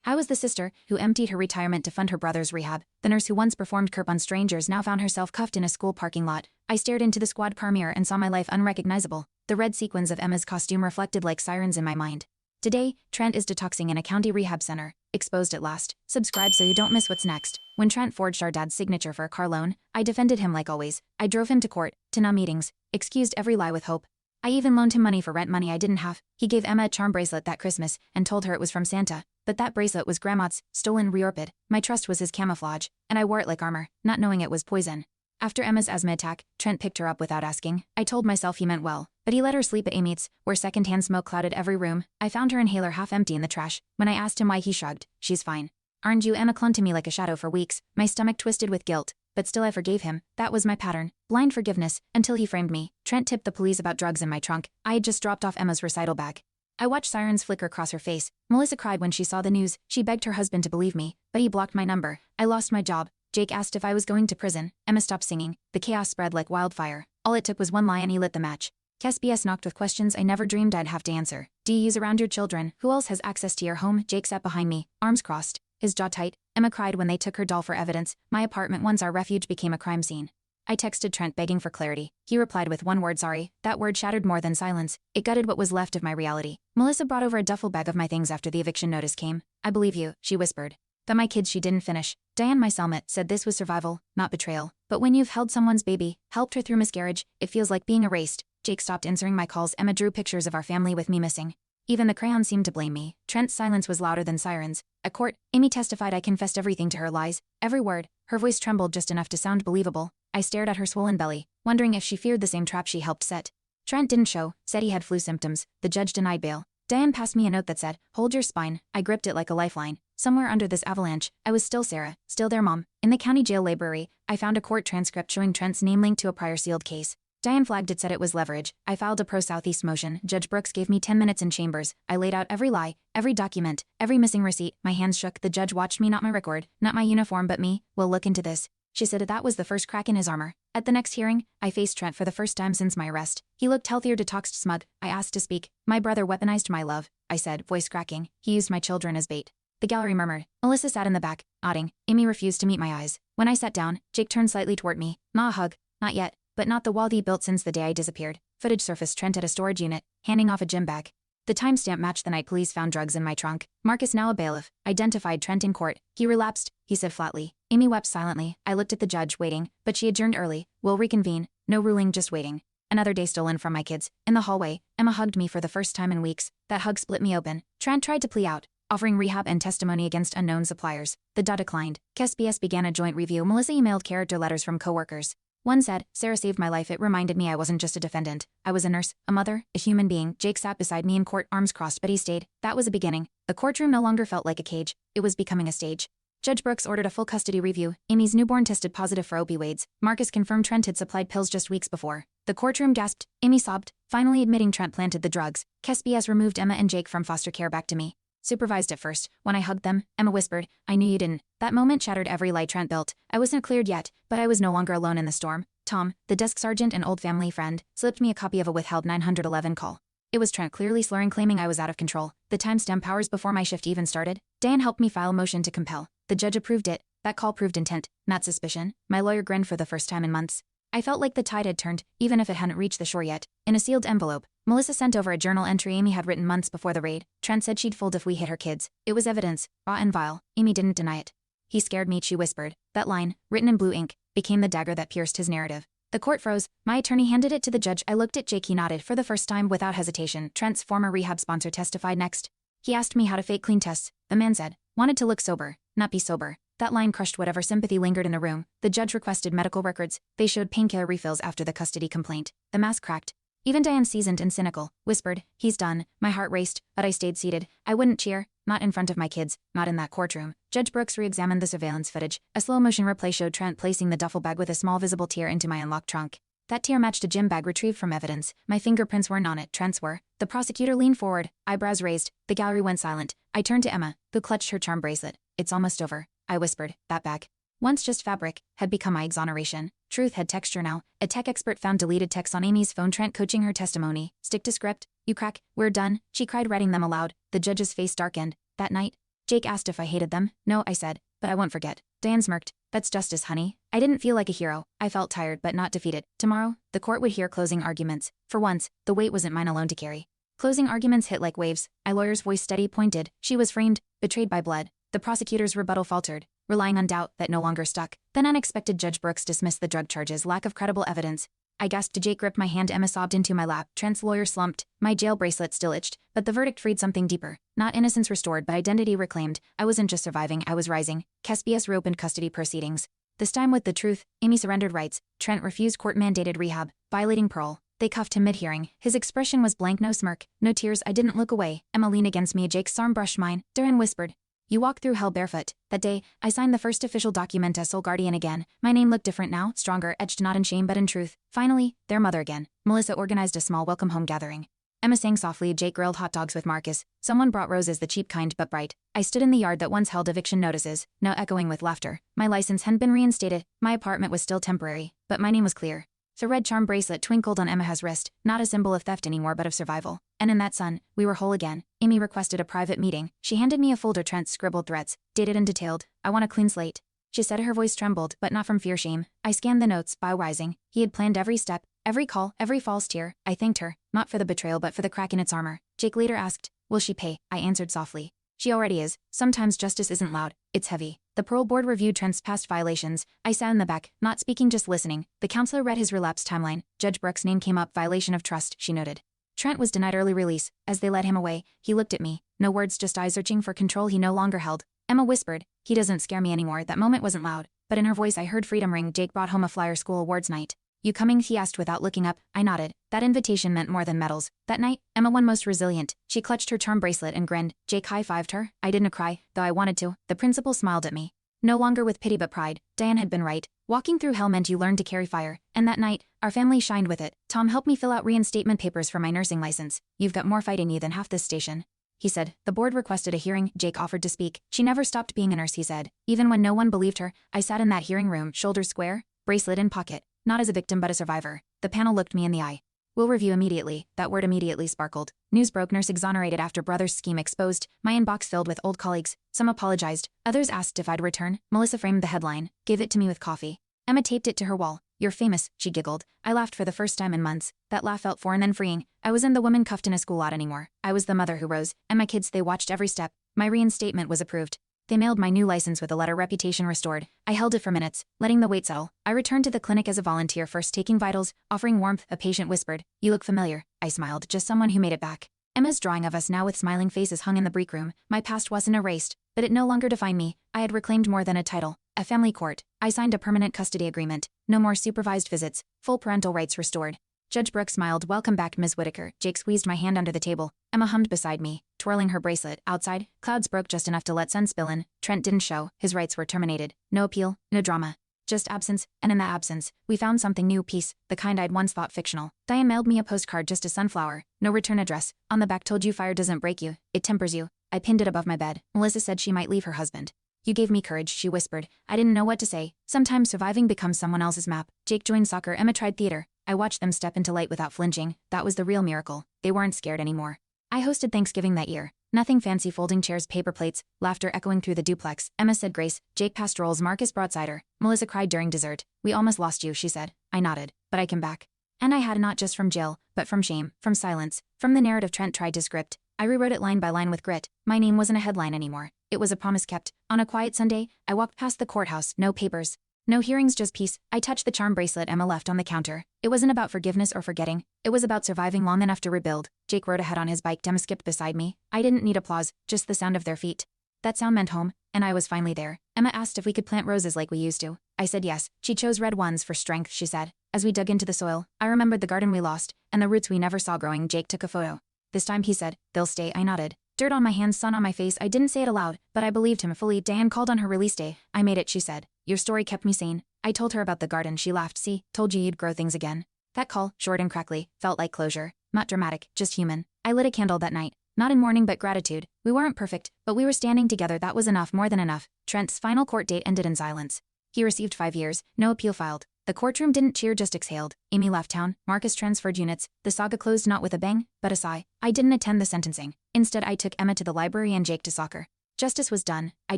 I was the sister who emptied her retirement to fund her brother's rehab. The nurse who once performed curb on strangers now found herself cuffed in a school parking lot. I stared into the squad car mirror and saw my life unrecognizable. The red sequins of Emma's costume reflected like sirens in my mind. Today, Trent is detoxing in a county rehab center. Exposed at last. Subscribe so you don't miss what's next. When Trent forged our dad's signature for a car loan, I defended him like always. I drove him to court, to no meetings, excused every lie with hope. I even loaned him money for rent money I didn't have. He gave Emma a charm bracelet that Christmas and told her it was from Santa. But that bracelet was Grandma's, stolen reorpid. My trust was his camouflage, and I wore it like armor, not knowing it was poison. After Emma's asthma attack, Trent picked her up without asking. I told myself he meant well, but he let her sleep at Amy's, where secondhand smoke clouded every room. I found her inhaler half empty in the trash. When I asked him why, he shrugged. She's fine. Aren't you? Emma clung to me like a shadow for weeks, my stomach twisted with guilt. But still I forgave him. That was my pattern. Blind forgiveness, until he framed me. Trent tipped the police about drugs in my trunk. I had just dropped off Emma's recital bag. I watched sirens flicker across her face. Melissa cried when she saw the news. She begged her husband to believe me, but he blocked my number. I lost my job. Jake asked if I was going to prison. Emma stopped singing. The chaos spread like wildfire. All it took was one lie and he lit the match. SBS knocked with questions I never dreamed I'd have to answer. Do you use around your children? Who else has access to your home? Jake sat behind me, arms crossed, his jaw tight. Emma cried when they took her doll for evidence. My apartment, once our refuge, became a crime scene. I texted Trent begging for clarity. He replied with one word, sorry. That word shattered more than silence. It gutted what was left of my reality. Melissa brought over a duffel bag of my things after the eviction notice came. I believe you, she whispered. But my kids she didn't finish. Diane, my cellmate, said this was survival, not betrayal. But when you've held someone's baby, helped her through miscarriage, it feels like being erased. Jake stopped answering my calls. Emma drew pictures of our family with me missing. Even the crayons seemed to blame me. Trent's silence was louder than sirens. At court, Amy testified I confessed everything to her lies. Every word. Her voice trembled just enough to sound believable. I stared at her swollen belly, wondering if she feared the same trap she helped set. Trent didn't show, said he had flu symptoms. The judge denied bail. Diane passed me a note that said, hold your spine. I gripped it like a lifeline. Somewhere under this avalanche, I was still Sarah, still their mom. In the county jail library, I found a court transcript showing Trent's name linked to a prior sealed case. Diane flagged it, said it was leverage. I filed a pro-Southeast motion. Judge Brooks gave me 10 minutes in chambers. I laid out every lie, every document, every missing receipt. My hands shook. The judge watched me, not my record, not my uniform, but me. We'll look into this. She said that was the first crack in his armor. At the next hearing, I faced Trent for the first time since my arrest. He looked healthier, detoxed, smug. I asked to speak. My brother weaponized my love, I said, voice cracking. He used my children as bait. The gallery murmured. Melissa sat in the back, nodding. Amy refused to meet my eyes. When I sat down, Jake turned slightly toward me. Not a hug. Not yet. But not the wall he built since the day I disappeared. Footage surfaced. Trent at a storage unit, handing off a gym bag. The timestamp matched the night police found drugs in my trunk. Marcus, now a bailiff, identified Trent in court. He relapsed, he said flatly. Amy wept silently. I looked at the judge, waiting, but she adjourned early. We'll reconvene. No ruling, just waiting. Another day stolen from my kids. In the hallway, Emma hugged me for the first time in weeks. That hug split me open. Trent tried to plea out, offering rehab and testimony against unknown suppliers. The DA declined. SBS began a joint review. Melissa emailed character letters from coworkers. One said, Sarah saved my life. It reminded me I wasn't just a defendant. I was a nurse, a mother, a human being. Jake sat beside me in court, arms crossed, but he stayed. That was a beginning. The courtroom no longer felt like a cage. It was becoming a stage. Judge Brooks ordered a full custody review. Amy's newborn tested positive for opioids. Marcus confirmed Trent had supplied pills just weeks before. The courtroom gasped. Amy sobbed, finally admitting Trent planted the drugs. SBS removed Emma and Jake from foster care back to me. Supervised at first. When I hugged them, Emma whispered, I knew you didn't. That moment shattered every lie Trent built. I wasn't cleared yet, but I was no longer alone in the storm. Tom, the desk sergeant and old family friend, slipped me a copy of a withheld 911 call. It was Trent clearly slurring, claiming I was out of control. The timestamp hours before my shift even started. Dan helped me file a motion to compel. The judge approved it. That call proved intent, not suspicion. My lawyer grinned for the first time in months. I felt like the tide had turned, even if it hadn't reached the shore yet. In a sealed envelope, Melissa sent over a journal entry Amy had written months before the raid. Trent said she'd fold if we hit her kids. It was evidence, raw and vile. Amy didn't deny it. He scared me, she whispered. That line, written in blue ink, became the dagger that pierced his narrative. The court froze. My attorney handed it to the judge. I looked at Jake. He nodded for the first time without hesitation. Trent's former rehab sponsor testified next. He asked me how to fake clean tests. The man said, wanted to look sober, not be sober. That line crushed whatever sympathy lingered in the room. The judge requested medical records. They showed painkiller refills after the custody complaint. The mask cracked. Even Diane, seasoned and cynical, whispered, he's done. My heart raced, but I stayed seated. I wouldn't cheer, not in front of my kids, not in that courtroom. Judge Brooks re-examined the surveillance footage. A slow-motion replay showed Trent placing the duffel bag with a small visible tear into my unlocked trunk. That tear matched a gym bag retrieved from evidence. My fingerprints weren't on it, Trent's were. The prosecutor leaned forward, eyebrows raised. The gallery went silent. I turned to Emma, who clutched her charm bracelet. It's almost over, I whispered. That bag, once just fabric, had become my exoneration. Truth had texture now. A tech expert found deleted texts on Amy's phone. Trent coaching her testimony. Stick to script. You crack. We're done. She cried, writing them aloud. The judge's face darkened. That night, Jake asked if I hated them. No, I said, but I won't forget. Diane smirked. That's justice, honey. I didn't feel like a hero. I felt tired but not defeated. Tomorrow, the court would hear closing arguments. For once, the weight wasn't mine alone to carry. Closing arguments hit like waves. A lawyer's voice steady pointed. She was framed, betrayed by blood. The prosecutor's rebuttal faltered, relying on doubt that no longer stuck. Then unexpected Judge Brooks dismissed the drug charges, lack of credible evidence. I gasped. Jake gripped my hand. Emma sobbed into my lap. Trent's lawyer slumped. My jail bracelet still itched, but the verdict freed something deeper. Not innocence restored, but identity reclaimed. I wasn't just surviving, I was rising. Caspias reopened custody proceedings. This time with the truth. Amy surrendered rights. Trent refused court-mandated rehab, violating parole. They cuffed him mid-hearing. His expression was blank, no smirk, no tears. I didn't look away. Emma leaned against me. Jake's arm brushed mine. Duran whispered, "You walked through hell barefoot." That day, I signed the first official document as sole guardian again. My name looked different now, stronger, etched not in shame but in truth. Finally, their mother again. Melissa organized a small welcome home gathering. Emma sang softly. Jake grilled hot dogs with Marcus. Someone brought roses, the cheap kind but bright. I stood in the yard that once held eviction notices, now echoing with laughter. My license hadn't been reinstated. My apartment was still temporary, but my name was clear. The red charm bracelet twinkled on Emma's wrist, not a symbol of theft anymore but of survival. And in that sun, we were whole again. Amy requested a private meeting. She handed me a folder. Trent scribbled threats, dated and detailed. "I want a clean slate," she said. Her voice trembled, but not from fear, shame. I scanned the notes, bow rising. He had planned every step, every call, every false tear. I thanked her, not for the betrayal but for the crack in its armor. Jake later asked, "Will she pay?" I answered softly, "She already is. Sometimes justice isn't loud, it's heavy." The parole board reviewed Trent's past violations. I sat in the back, not speaking, just listening. The counselor read his relapse timeline. Judge Brooks' name came up. "Violation of trust," she noted. Trent was denied early release. As they led him away, he looked at me. No words, just eyes searching for control he no longer held. Emma whispered, "He doesn't scare me anymore." That moment wasn't loud, but in her voice I heard freedom ring. Jake brought home a flyer. School awards night. "You coming?" he asked without looking up. I nodded. That invitation meant more than medals. That night, Emma won most resilient. She clutched her charm bracelet and grinned. Jake high-fived her. I didn't cry, though I wanted to. The principal smiled at me. No longer with pity but pride. Diane had been right. Walking through hell meant you learned to carry fire. And that night, our family shined with it. Tom helped me fill out reinstatement papers for my nursing license. "You've got more fight in you than half this station," he said. The board requested a hearing. Jake offered to speak. "She never stopped being a nurse," he said. Even when no one believed her, I sat in that hearing room, shoulders square, bracelet in pocket. Not as a victim but a survivor. The panel looked me in the eye. "We'll review immediately." That word immediately sparkled. News broke. Nurse exonerated after brother's scheme exposed. My inbox filled with old colleagues. Some apologized. Others asked if I'd return. Melissa framed the headline. "Gave it to me with coffee." Emma taped it to her wall. "You're famous," she giggled. I laughed for the first time in months. That laugh felt foreign and freeing. I wasn't the woman cuffed in a school lot anymore. I was the mother who rose. And my kids, they watched every step. My reinstatement was approved. They mailed my new license with a letter. Reputation restored. I held it for minutes, letting the weight settle. I returned to the clinic as a volunteer, first taking vitals, offering warmth. A patient whispered, "You look familiar." I smiled. Just someone who made it back. Emma's drawing of us now with smiling faces hung in the break room. My past wasn't erased, but it no longer defined me. I had reclaimed more than a title. A family court. I signed a permanent custody agreement. No more supervised visits. Full parental rights restored. Judge Brooks smiled. "Welcome back, Ms. Whitaker." Jake squeezed my hand under the table. Emma hummed beside me, twirling her bracelet. Outside, clouds broke just enough to let sun spill in. Trent didn't show. His rights were terminated. No appeal, no drama. Just absence, and in that absence, we found something new. Peace, the kind I'd once thought fictional. Diane mailed me a postcard, just a sunflower. No return address. On the back told you fire doesn't break you, it tempers you. I pinned it above my bed. Melissa said she might leave her husband. "You gave me courage," she whispered. I didn't know what to say. Sometimes surviving becomes someone else's map. Jake joined soccer. Emma tried theater. I watched them step into light without flinching. That was the real miracle. They weren't scared anymore. I hosted Thanksgiving that year. Nothing fancy, folding chairs, paper plates, laughter echoing through the duplex. Emma said grace. Jake passed rolls. Marcus brought cider. Melissa cried during dessert. "We almost lost you," she said. I nodded. "But I came back." And I had, not just from jail, but from shame, from silence, from the narrative Trent tried to script. I rewrote it line by line with grit. My name wasn't a headline anymore. It was a promise kept. On a quiet Sunday, I walked past the courthouse. No papers. No hearings, just peace. I touched the charm bracelet Emma left on the counter. It wasn't about forgiveness or forgetting. It was about surviving long enough to rebuild. Jake rode ahead on his bike. Emma skipped beside me. I didn't need applause, just the sound of their feet. That sound meant home, and I was finally there. Emma asked if we could plant roses like we used to. I said yes. She chose red ones for strength, she said. As we dug into the soil, I remembered the garden we lost, and the roots we never saw growing. Jake took a photo. This time he said, "They'll stay." I nodded. Dirt on my hands, sun on my face. I didn't say it aloud, but I believed him fully. Diane called on her release day. "I made it," she said. "Your story kept me sane." I told her about the garden. She laughed. "See, told you you'd grow things again." That call, short and crackly, felt like closure. Not dramatic, just human. I lit a candle that night. Not in mourning but gratitude. We weren't perfect, but we were standing together. That was enough, more than enough. Trent's final court date ended in silence. He received 5 years, no appeal filed. The courtroom didn't cheer, just exhaled. Amy left town. Marcus transferred units. The saga closed not with a bang, but a sigh. I didn't attend the sentencing. Instead, I took Emma to the library and Jake to soccer. Justice was done. I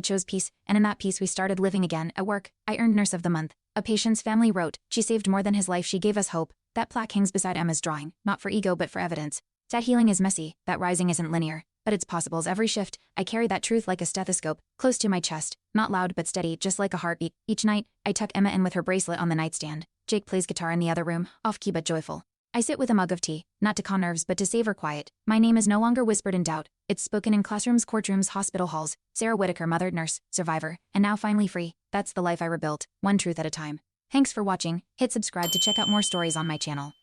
chose peace, and in that peace we started living again. At work, I earned Nurse of the Month. A patient's family wrote, "She saved more than his life, she gave us hope." That plaque hangs beside Emma's drawing, not for ego but for evidence. That healing is messy, that rising isn't linear, but it's possible. Every shift, I carry that truth like a stethoscope, close to my chest, not loud but steady, just like a heartbeat. Each night, I tuck Emma in with her bracelet on the nightstand. Jake plays guitar in the other room, off-key but joyful. I sit with a mug of tea, not to calm nerves but to savor quiet. My name is no longer whispered in doubt. It's spoken in classrooms, courtrooms, hospital halls. Sarah Whitaker, mother, nurse, survivor, and now finally free. That's the life I rebuilt, one truth at a time. Thanks for watching. Hit subscribe to check out more stories on my channel.